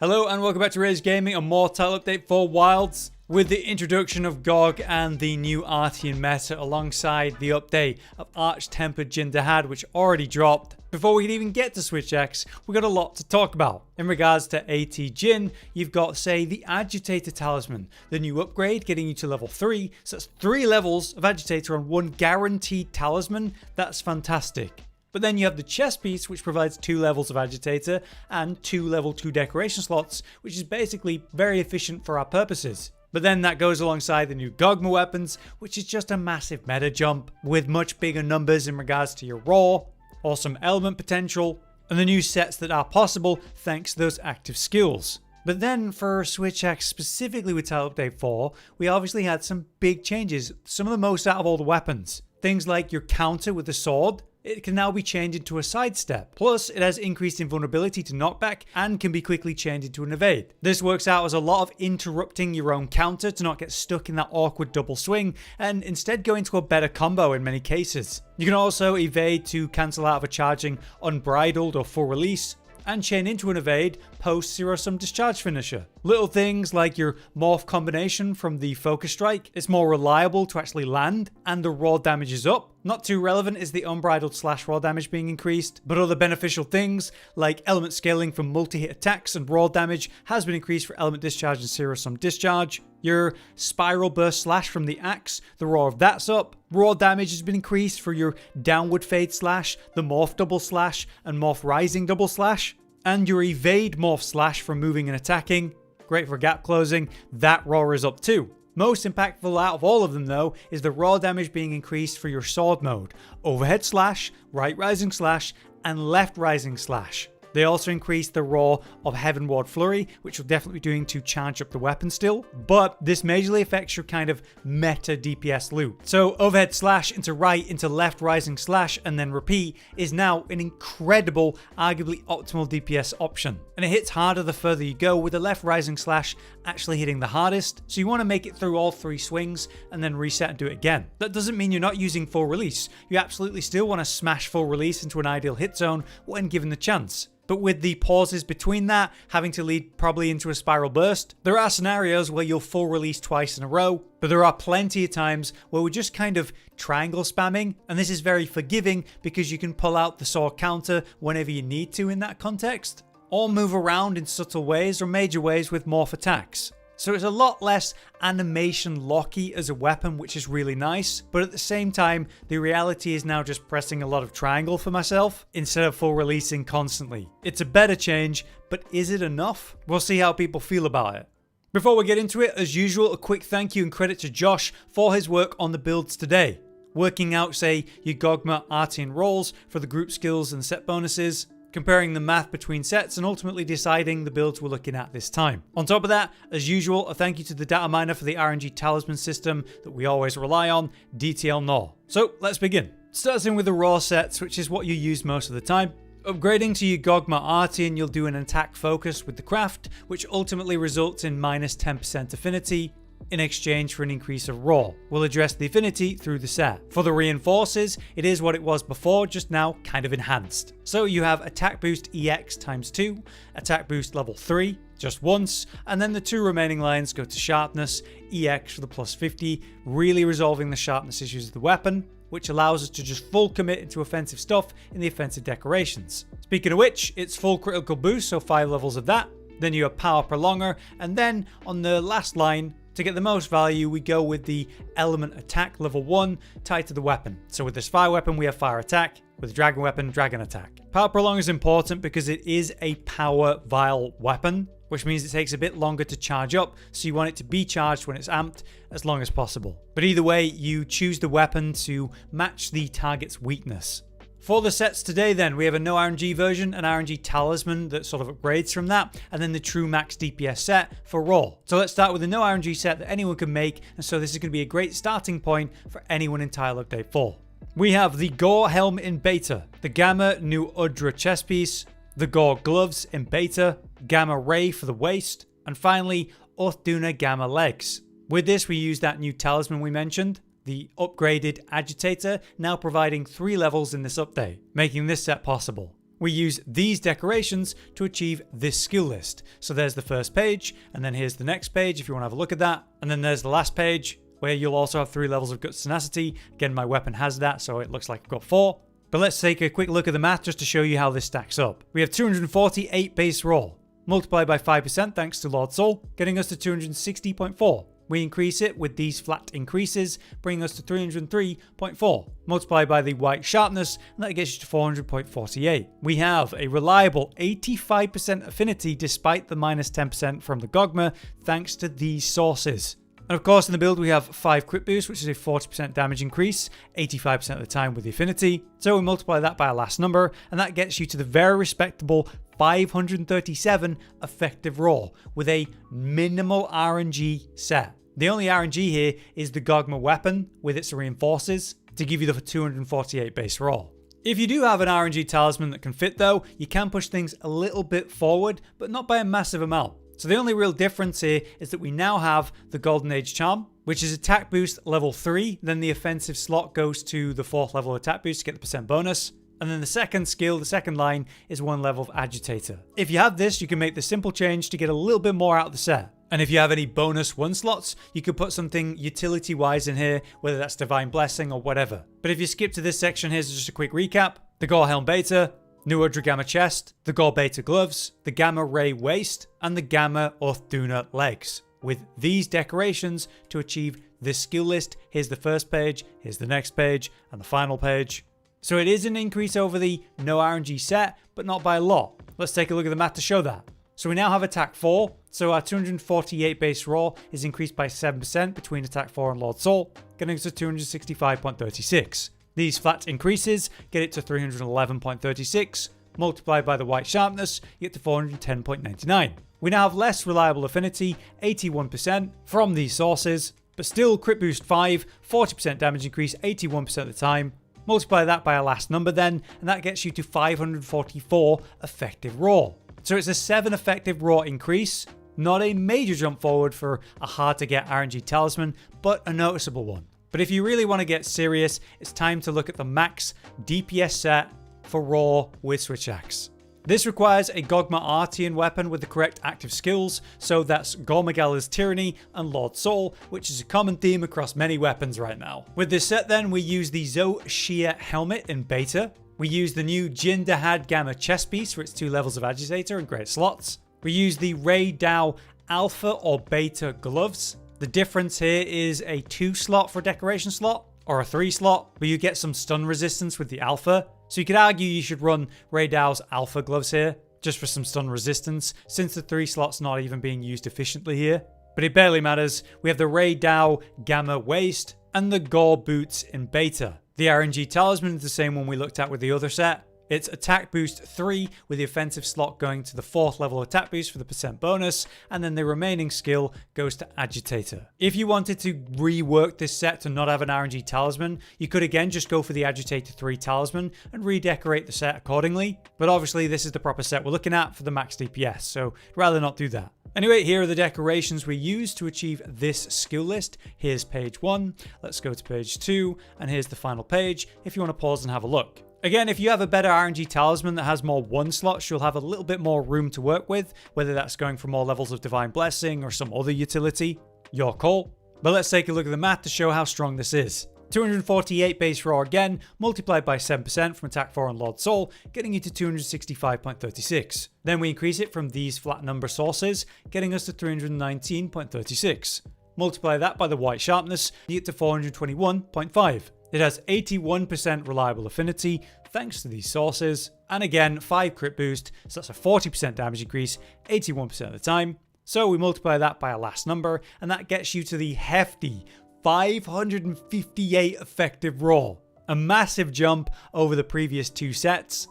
Hello and welcome back to RNG Gaming, a more title update for Wilds with the introduction of Gog and the new Artian meta alongside the update of Arch-Tempered Jin dahaad, which already dropped. Before we can even get to Switch X, we got a lot to talk about. In regards to AT Jin, you've got, say, the Agitator Talisman, the new upgrade getting you to level 3, so that's 3 levels of Agitator on one guaranteed talisman. That's fantastic. But then you have the chest piece, which provides 2 levels of Agitator and 2 level 2 decoration slots, which is basically very efficient for our purposes. But then that goes alongside the new Gogma weapons, which is just a massive meta jump, with much bigger numbers in regards to your raw, awesome element potential, and the new sets that are possible thanks to those active skills. But then for Switch X, specifically with Title Update 4, we obviously had some big changes, some of the most out of all the weapons. Things like your counter with the sword, it can now be changed into a sidestep. Plus, it has increased invulnerability to knockback and can be quickly changed into an evade. This works out as a lot of interrupting your own counter to not get stuck in that awkward double swing and instead go into a better combo in many cases. You can also evade to cancel out of a charging unbridled or full release, and chain into an evade post zero-sum discharge finisher. Little things like your morph combination from the focus strike, it's more reliable to actually land, and the raw damage is up. Not too relevant is the unbridled slash raw damage being increased, but other beneficial things like element scaling from multi-hit attacks and raw damage has been increased for element discharge and zero-sum discharge. Your spiral burst slash from the axe, the raw of that's up. Raw damage has been increased for your downward fade slash, the morph double slash, and morph rising double slash. And your evade morph slash from moving and attacking. Great for gap closing, that raw is up too. Most impactful out of all of them though is the raw damage being increased for your sword mode. Overhead slash, right rising slash, and left rising slash. They also increased the raw of Heavenward Flurry, which will definitely be doing to charge up the weapon still, but this majorly affects your kind of meta DPS loot. So overhead slash into right into left rising slash and then repeat is now an incredible, arguably optimal DPS option. And it hits harder the further you go, with the left rising slash actually hitting the hardest, so you want to make it through all 3 swings and then reset and do it again. That doesn't mean you're not using full release. You absolutely still want to smash full release into an ideal hit zone when given the chance. But with the pauses between that having to lead probably into a spiral burst, there are scenarios where you'll full release twice in a row, but there are plenty of times where we're just kind of triangle spamming, and this is very forgiving because you can pull out the sword counter whenever you need to in that context, or move around in subtle ways or major ways with morph attacks. So it's a lot less animation locky as a weapon, which is really nice, but at the same time, the reality is now just pressing a lot of triangle for myself instead of full releasing constantly. It's a better change, but is it enough? We'll see how people feel about it. Before we get into it, as usual, a quick thank you and credit to Josh for his work on the builds today. Working out, say, your Gogma Artian rolls for the group skills and set bonuses, comparing the math between sets, and ultimately deciding the builds we're looking at this time. On top of that, as usual, a thank you to the data miner for the RNG Talisman system that we always rely on, DTL Nor. So let's begin. Starting with the raw sets, which is what you use most of the time. Upgrading to your Gogma Artian, you'll do an attack focus with the craft, which ultimately results in minus 10% affinity, in exchange for an increase of raw. We'll address the affinity through the set. For the reinforces, it is what it was before, just now kind of enhanced. So you have attack boost EX times 2, attack boost level 3, just once, and then the 2 remaining lines go to sharpness, EX for the plus 50, really resolving the sharpness issues of the weapon, which allows us to just full commit into offensive stuff in the offensive decorations. Speaking of which, it's full critical boost, so 5 levels of that. Then you have power prolonger, and then on the last line, to get the most value, we go with the element attack level 1 tied to the weapon. So with this fire weapon, we have fire attack. With dragon weapon, dragon attack. Power prolong is important because it is a power vial weapon, which means it takes a bit longer to charge up, so you want it to be charged when it's amped as long as possible. But either way, you choose the weapon to match the target's weakness. For the sets today then, we have a no RNG version, an RNG Talisman that sort of upgrades from that, and then the true max DPS set for Raw. So let's start with the no RNG set that anyone can make, and so this is going to be a great starting point for anyone in Title Update 4. We have the Gore helm in beta, the Gamma new udra chest piece, the Gore gloves in beta, Gamma ray for the waist, and finally duna Gamma legs. With this we use that new talisman we mentioned, the upgraded Agitator, now providing 3 levels in this update, making this set possible. we use these decorations to achieve this skill list. So there's the first page, and then here's the next page if you want to have a look at that. And then there's the last page where you'll also have 3 levels of guts tenacity. Again, my weapon has that, so it looks like I've got 4. But let's take a quick look at the math just to show you how this stacks up. We have 248 base raw, multiplied by 5% thanks to Lord Soul, getting us to 260.4. We increase it with these flat increases, bringing us to 303.4. Multiplied by the white sharpness, and that gets you to 400.48. We have a reliable 85% affinity despite the minus 10% from the Gogma, thanks to these sources. And of course in the build we have 5 crit boost, which is a 40% damage increase, 85% of the time with the affinity. So we multiply that by a last number, and that gets you to the very respectable 537 effective raw with a minimal RNG set. The only RNG here is the Gogma weapon with its reinforces to give you the 248 base raw. If you do have an RNG talisman that can fit though, you can push things a little bit forward, but not by a massive amount. So the only real difference here is that we now have the Golden Age Charm, which is attack boost level 3, then the offensive slot goes to the 4th level attack boost to get the percent bonus. And then the second skill, the second line, is 1 level of Agitator. If you have this, you can make the simple change to get a little bit more out of the set. And if you have any bonus 1 slots, you could put something utility-wise in here, whether that's Divine Blessing or whatever. But if you skip to this section, here's just a quick recap. The Gore Helm Beta, New Udra Gamma Chest, the Gore Beta Gloves, the Gamma Ray Waist, and the Gamma Duna Legs. With these decorations to achieve this skill list, here's the first page, here's the next page, and the final page. So it is an increase over the no RNG set, but not by a lot. Let's take a look at the math to show that. So we now have attack 4, so our 248 base raw is increased by 7% between attack 4 and Lord Soul, getting us to 265.36. These flat increases get it to 311.36, multiplied by the white sharpness, you get to 410.99. We now have less reliable affinity, 81%, from these sources, but still crit boost 5, 40% damage increase 81% of the time. Multiply that by a last number then, and that gets you to 544 effective raw. So it's a 7 effective raw increase, not a major jump forward for a hard to get RNG talisman, but a noticeable one. But if you really want to get serious, it's time to look at the max DPS set for raw with switch axe. This requires a Gogma Artian weapon with the correct active skills, so that's Magala's Tyranny and Lord Soul, which is a common theme across many weapons right now. With this set then, we use the Zo Sheer Helmet in beta. We use the new dahaad Gamma chest piece for its 2 levels of Agitator and great slots. We use the Ray Dao Alpha or Beta gloves. The difference here is a 2 slot for a decoration slot, or a 3 slot, where you get some stun resistance with the Alpha. So you could argue you should run Ray Dao's Alpha gloves here, just for some stun resistance, since the 3 slot's not even being used efficiently here. But it barely matters. We have the Ray Dao Gamma waist and the Gore boots in beta. The RNG Talisman is the same one we looked at with the other set. It's attack boost 3 with the offensive slot going to the 4th level attack boost for the percent bonus, and then the remaining skill goes to Agitator. If you wanted to rework this set to not have an RNG Talisman, you could again just go for the Agitator 3 Talisman and redecorate the set accordingly, but obviously this is the proper set we're looking at for the max DPS, so I'd rather not do that. Anyway, here are the decorations we use to achieve this skill list. Here's page 1, let's go to page 2, and here's the final page if you want to pause and have a look. Again, if you have a better RNG Talisman that has more 1 slots, you'll have a little bit more room to work with, whether that's going for more levels of Divine Blessing or some other utility. Your call. But let's take a look at the math to show how strong this is. 248 base raw again, multiplied by 7% from attack 4 and Lord Soul, getting you to 265.36. Then we increase it from these flat number sources, getting us to 319.36. Multiply that by the white sharpness, you get to 421.5. It has 81% reliable affinity, thanks to these sources, and again 5 crit boost, so that's a 40% damage increase, 81% of the time. So we multiply that by a last number, and that gets you to the hefty 558 effective raw. A massive jump over the previous 2 sets.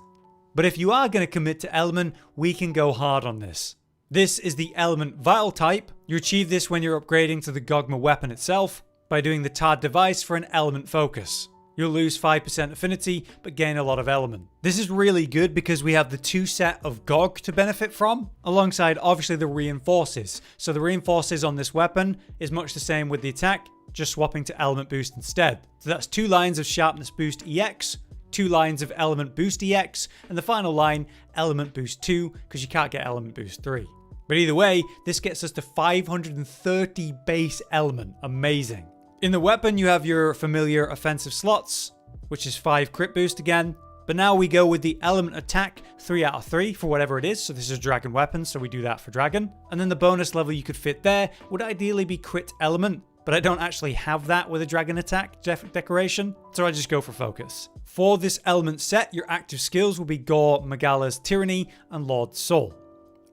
But if you are going to commit to element, we can go hard on this. This is the element vial type. You achieve this when you're upgrading to the Gogma weapon itself by doing the dahaad device for an element focus. You'll lose 5% affinity, but gain a lot of element. This is really good because we have the 2 set of Gog to benefit from, alongside obviously the reinforces. So the reinforces on this weapon is much the same with the attack, just swapping to element boost instead. So that's 2 lines of sharpness boost EX, 2 lines of element boost EX, and the final line, element boost 2, because you can't get element boost 3. But either way, this gets us to 530 base element. Amazing. In the weapon, you have your familiar offensive slots, which is 5 crit boost again. But now we go with the element attack 3 out of 3 for whatever it is. So this is a dragon weapon, so we do that for dragon. And then the bonus level you could fit there would ideally be crit element, but I don't actually have that with a dragon attack decoration, so I just go for focus. For this element set, your active skills will be Gore, Magala's Tyranny, and Lord's Soul.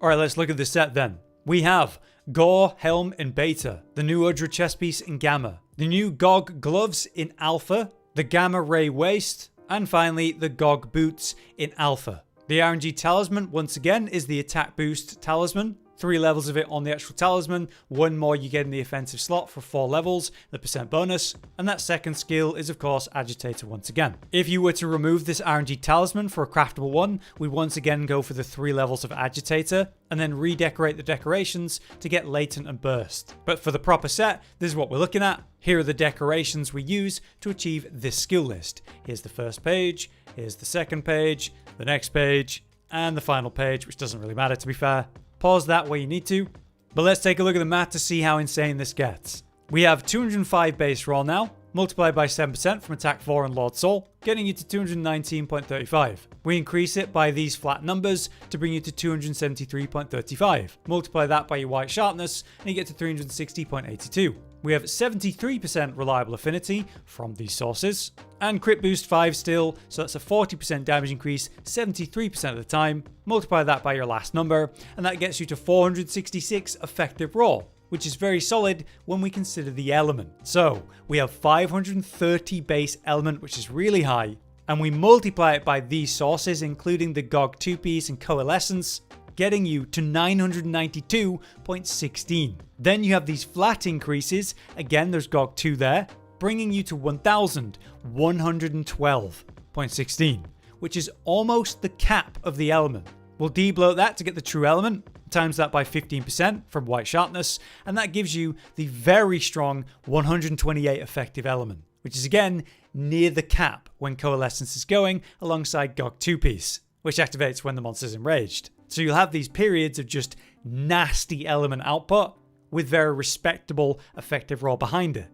Alright, let's look at the set then. We have Gore Helm in Beta, the new Udra chest piece in Gamma, the new Gog gloves in Alpha, the Gamma Ray waist, and finally the Gog boots in Alpha. The RNG Talisman, once again, is the attack boost talisman. 3 levels of it on the actual talisman, 1 more you get in the offensive slot for 4 levels, the percent bonus, and that second skill is of course Agitator once again. If you were to remove this RNG Talisman for a craftable one, we'd once again go for the 3 levels of Agitator, and then redecorate the decorations to get Latent and Burst. But for the proper set, this is what we're looking at. Here are the decorations we use to achieve this skill list. Here's the first page, here's the second page, the next page, and the final page, which doesn't really matter to be fair. Pause that where you need to. But let's take a look at the math to see how insane this gets. We have 205 base raw now, multiplied by 7% from attack 4 and Lord Soul, getting you to 219.35. We increase it by these flat numbers to bring you to 273.35. Multiply that by your white sharpness and you get to 360.82. We have 73% reliable affinity from these sources, and crit boost 5 still, so that's a 40% damage increase 73% of the time. Multiply that by your last number, and that gets you to 466 effective raw, which is very solid when we consider the element. So we have 530 base element, which is really high, and we multiply it by these sources, including the Gog 2-piece and Coalescence, getting you to 992.16. Then you have these flat increases, again there's Gog 2 there, bringing you to 1112.16, which is almost the cap of the element. We'll debloat that to get the true element, times that by 15% from white sharpness, and that gives you the very strong 128 effective element, which is again near the cap when Coalescence is going alongside Gog 2-piece, which activates when the monster's enraged. So you'll have these periods of just nasty element output with very respectable effective raw behind it.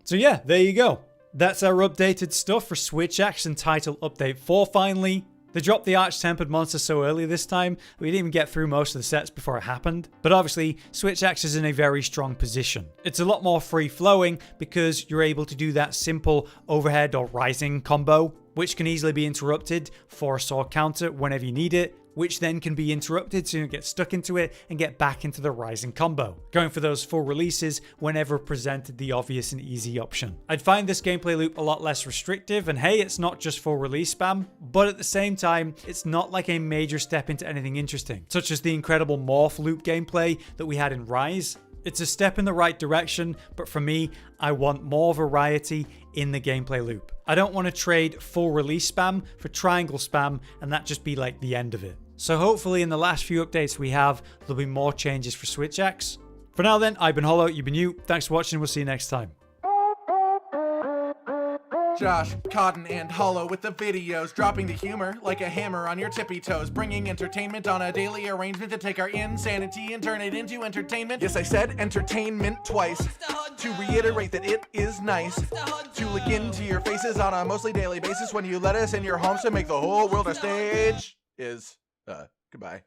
So yeah, there you go. That's our updated stuff for Switch Axe and Title Update 4 finally. They dropped the Arch-Tempered monster so early this time, we didn't even get through most of the sets before it happened. But obviously, Switch Axe is in a very strong position. It's a lot more free-flowing because you're able to do that simple overhead or rising combo, which can easily be interrupted for a sword counter whenever you need it, which then can be interrupted so you don't get stuck into it and get back into the rising combo, going for those full releases whenever presented the obvious and easy option. I'd find this gameplay loop a lot less restrictive, and hey, it's not just full release spam, but at the same time, it's not like a major step into anything interesting, such as the incredible morph loop gameplay that we had in Rise. It's a step in the right direction, but for me, I want more variety in the gameplay loop. I don't want to trade full release spam for triangle spam and that just be like the end of it. So hopefully in the last few updates we have, there'll be more changes for Switch Axe. For now then, I've been Hollow, you've been you. Thanks for watching, we'll see you next time. Josh, Cotton, and Hollow with the videos, dropping the humor like a hammer on your tippy toes, bringing entertainment on a daily arrangement to take our insanity and turn it into entertainment. Yes, I said entertainment twice, to reiterate that it is nice to look into your faces on a mostly daily basis when you let us in your homes to make the whole world a stage. Goodbye.